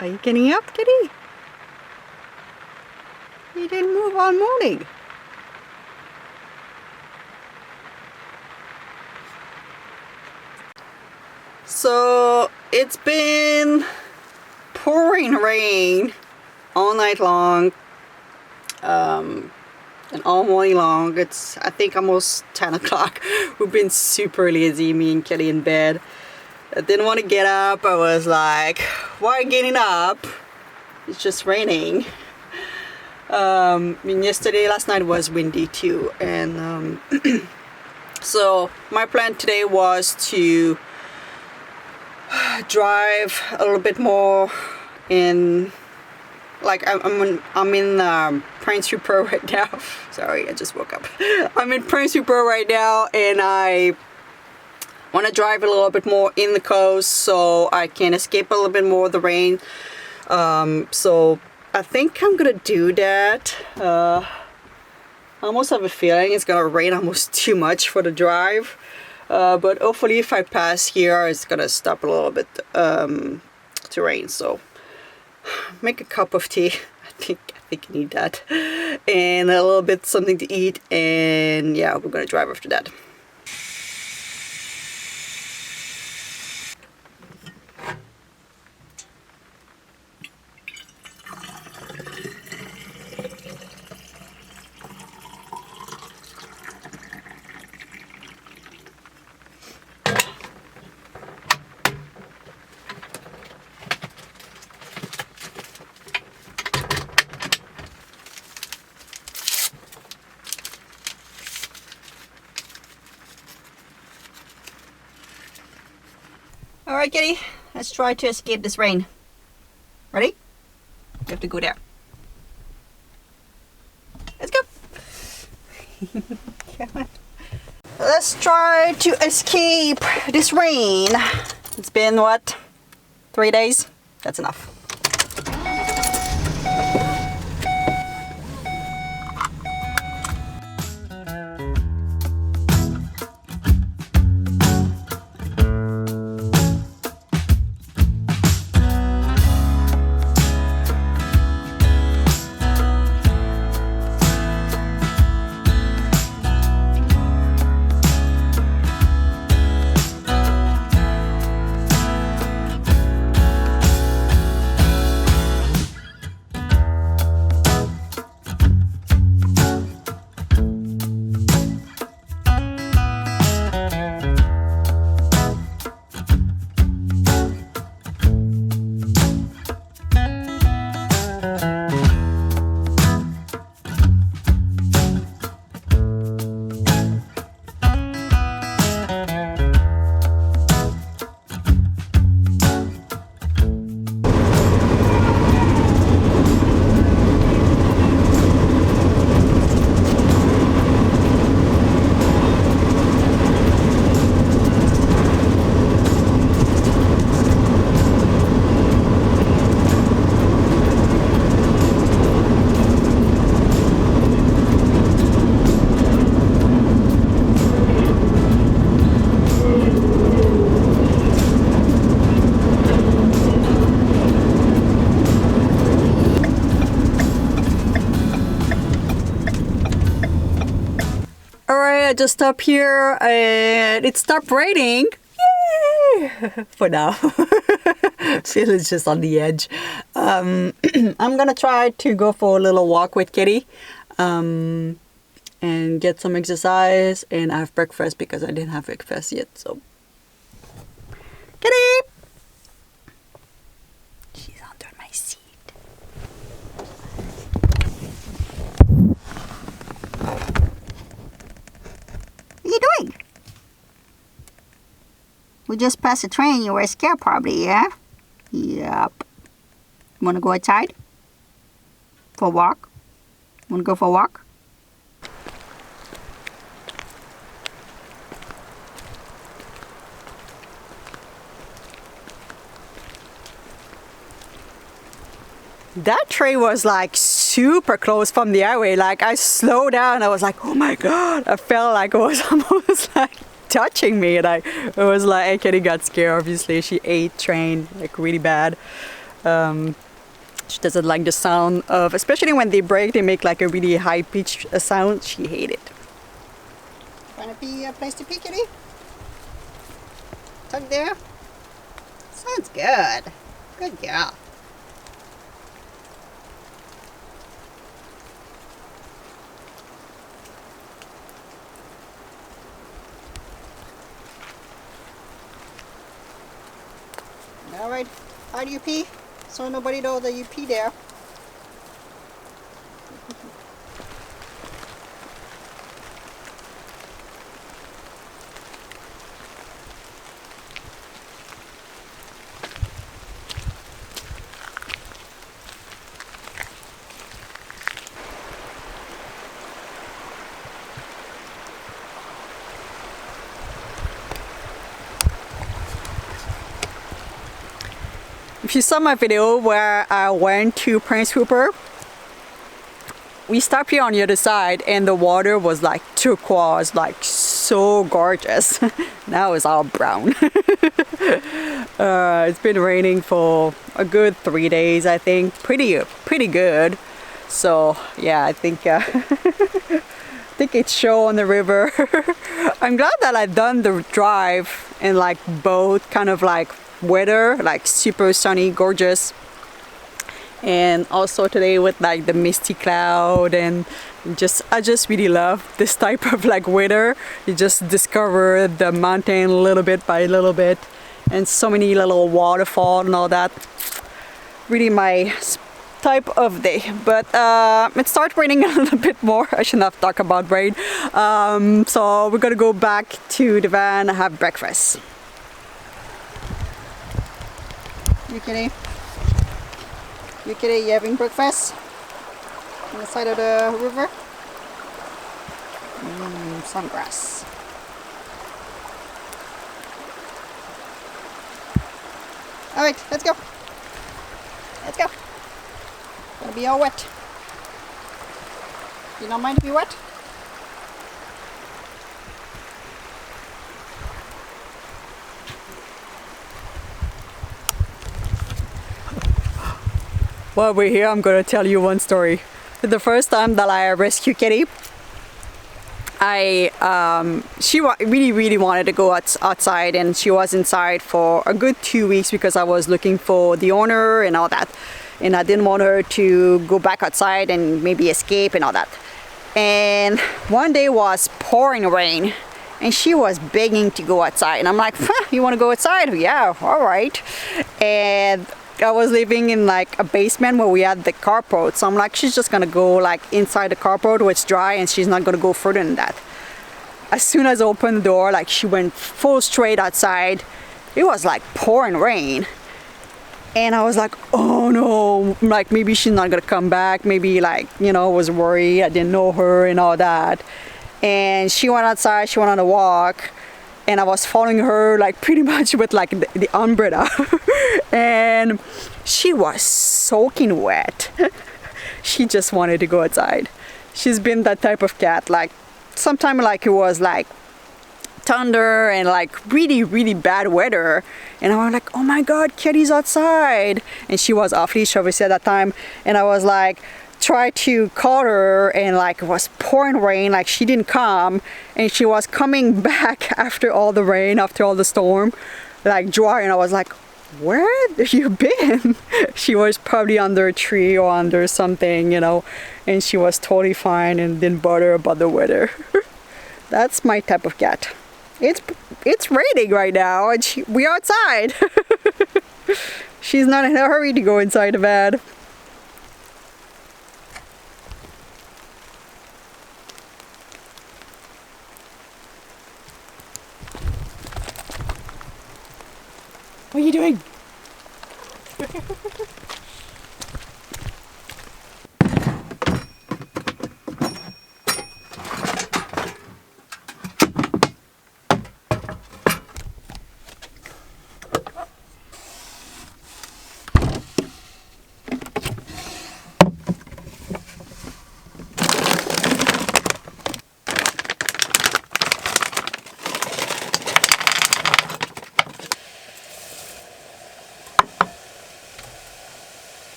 Are you getting up, kitty? You didn't move all morning. So it's been pouring rain all night long and all morning long. It's I think almost 10 o'clock. We've been super lazy, me and Kelly, in bed. I didn't want to get up. I was like, why getting up? It's just raining. Last night was windy too, and so my plan today was to drive a little bit more in, like, I'm in Prince Rupert right now. Sorry, I just woke up. I'm in Prince Rupert right now, and I want to drive a little bit more in the coast so I can escape a little bit more of the rain. So I think I'm gonna do that. I almost have a feeling it's gonna rain almost too much for the drive. But hopefully if I pass here, it's gonna stop a little bit to rain. So make a cup of tea. I think I need that, and a little bit something to eat, and yeah, we're gonna drive after that. Alright, kitty, let's try to escape this rain. Ready? You have to go there. Let's go. Come on. Let's try to escape this rain. It's been, what, 3 days? That's enough. Alright, I just stopped here and it stopped raining. Yay! For now. Feel it's just on the edge. I'm gonna try to go for a little walk with Kitty and get some exercise and have breakfast because I didn't have breakfast yet. So, Kitty! She's under my seat. What are you doing? We just passed a train. You were scared probably, yeah? Yep. Want to go outside? For a walk? Want to go for a walk? That train was like super close from the highway. Like I slowed down. I was like, oh my God. I felt like it was almost like touching me. And it was like, Kitty got scared. Obviously, she ate train like really bad. She doesn't like the sound of, especially when they brake, they make like a really high pitched sound. She hates it. Wanna be a place to pee, kitty? Tuck there. Sounds good. Good girl. Alright, how do you pee? So nobody knows that you pee there. If you saw my video where I went to Prince Rupert, we stopped here on the other side and the water was like turquoise, like so gorgeous. Now it's all brown. It's been raining for a good 3 days, I think. Pretty good. So yeah, I think it's show on the river. I'm glad that I've done the drive in like both kind of like weather, like super sunny, gorgeous, and also today with like the misty cloud, and I just really love this type of like weather. You just discover the mountain little bit by little bit, and so many little waterfall and all that. Really my type of day. But it started raining a little bit more. I shouldn't have talked about rain. So we're gonna go back to the van and have breakfast. You kitty? You kitty, you having breakfast? On the side of the river? Some grass. Alright, let's go. Let's go. Gonna be all wet. You don't mind to be wet? While we're here, I'm gonna tell you one story. The first time that I rescued Kitty, she really wanted to go outside, and she was inside for a good 2 weeks because I was looking for the owner and all that, and I didn't want her to go back outside and maybe escape and all that. And one day was pouring rain, and she was begging to go outside, and I'm like, you want to go outside? Yeah, all right. And I was living in like a basement where we had the carport, so I'm like, she's just gonna go like inside the carport where it's dry, and she's not gonna go further than that. As soon as I opened the door, like she went full straight outside. It was like pouring rain, and I was like, oh no, like maybe she's not gonna come back, maybe like, you know, I was worried, I didn't know her and all that. And she went outside, she went on a walk, and I was following her like pretty much with like the umbrella. And she was soaking wet. She just wanted to go outside. She's been that type of cat. Like sometimes like it was like thunder and like really bad weather, and I was like, oh my god, Kitty's outside. And she was off leash obviously at that time, and I was like try to call her, and like it was pouring rain, like she didn't come, and she was coming back after all the rain, after all the storm, like dry, and I was like, where have you been? She was probably under a tree or under something, you know, and she was totally fine and didn't bother about the weather. That's my type of cat. It's raining right now, and we're outside. She's not in a hurry to go inside the van. What are you doing?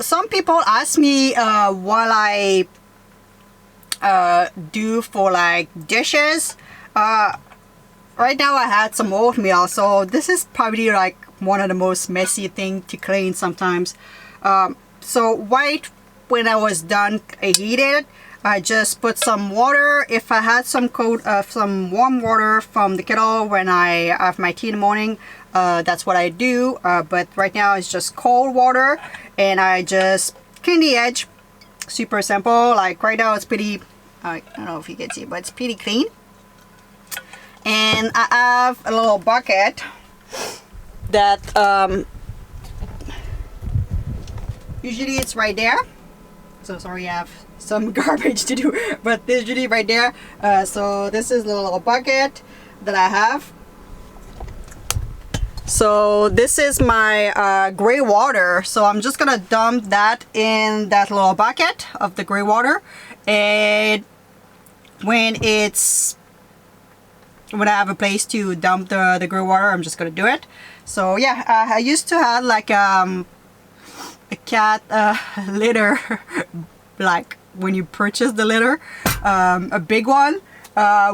Some people ask me what I do for like dishes. Right now I had some oatmeal, so this is probably like one of the most messy thing to clean sometimes. So right when I was done, I heated it. I just put some water. If I had some warm water from the kettle when I have my tea in the morning, that's what I do. But right now it's just cold water, and I just clean the edge. Super simple. Like right now it's pretty, I don't know if you can see, but it's pretty clean. And I have a little bucket that usually it's right there. So sorry, I have some garbage to do, but usually right there. So this is the little bucket that I have. So this is my gray water. So I'm just gonna dump that in that little bucket of the gray water, and when I have a place to dump the gray water, I'm just gonna do it. So yeah, I used to have like a cat litter, like when you purchase the litter, a big one,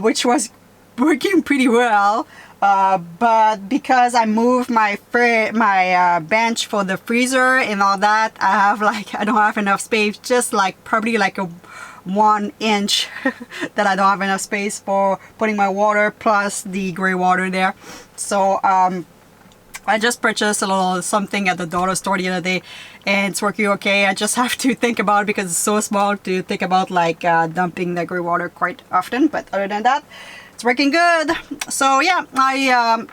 which was working pretty well, but because I moved my bench for the freezer and all that, I don't have enough space, just like probably like a 1 inch that I don't have enough space for putting my water plus the gray water there. So I just purchased a little something at the dollar store the other day, and it's working okay. I just have to think about it because it's so small to think about like dumping the gray water quite often, but other than that, it's working good. So yeah,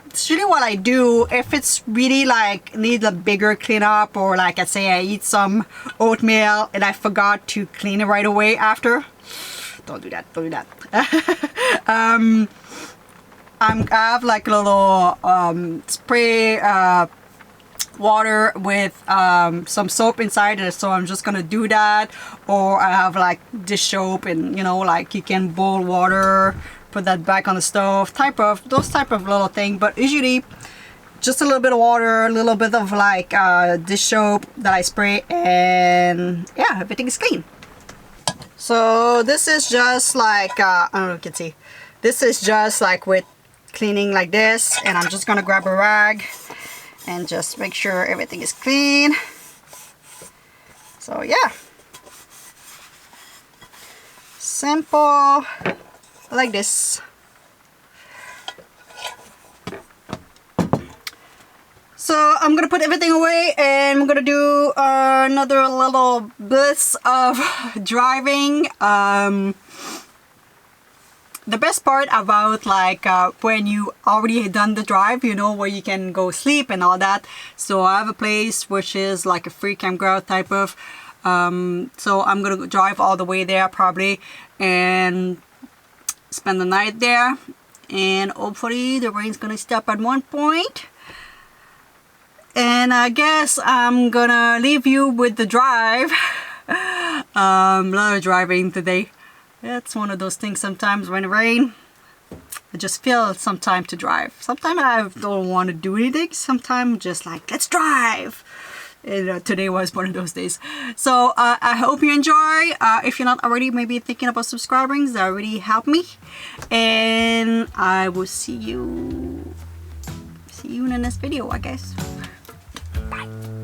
it's really what I do if it's really like needs a bigger cleanup, or like I say I eat some oatmeal and I forgot to clean it right away after. Don't do that, don't do that. I have like a little spray water with some soap inside it, so I'm just gonna do that. Or I have like dish soap, and you know, like you can boil water, put that back on the stove, those type of little thing. But usually just a little bit of water, a little bit of like dish soap that I spray, and yeah, everything is clean. So this is just like I don't know if you can see, this is just like with cleaning like this, and I'm just gonna grab a rag and just make sure everything is clean. So yeah, simple like this. So I'm gonna put everything away, and I'm gonna do another little bit of driving. The best part about like when you already done the drive, you know, where you can go sleep and all that. So I have a place which is like a free campground type of, so I'm gonna drive all the way there probably and spend the night there, and hopefully the rain's gonna stop at one point. And I guess I'm gonna leave you with the drive. A lot of driving today. It's one of those things sometimes when it rains, I just feel some time to drive. Sometimes I don't want to do anything. Sometimes just like, let's drive. And today was one of those days. So I hope you enjoy. If you're not already maybe thinking about subscribing, that really helped me. And I will see you in the next video, I guess. Bye.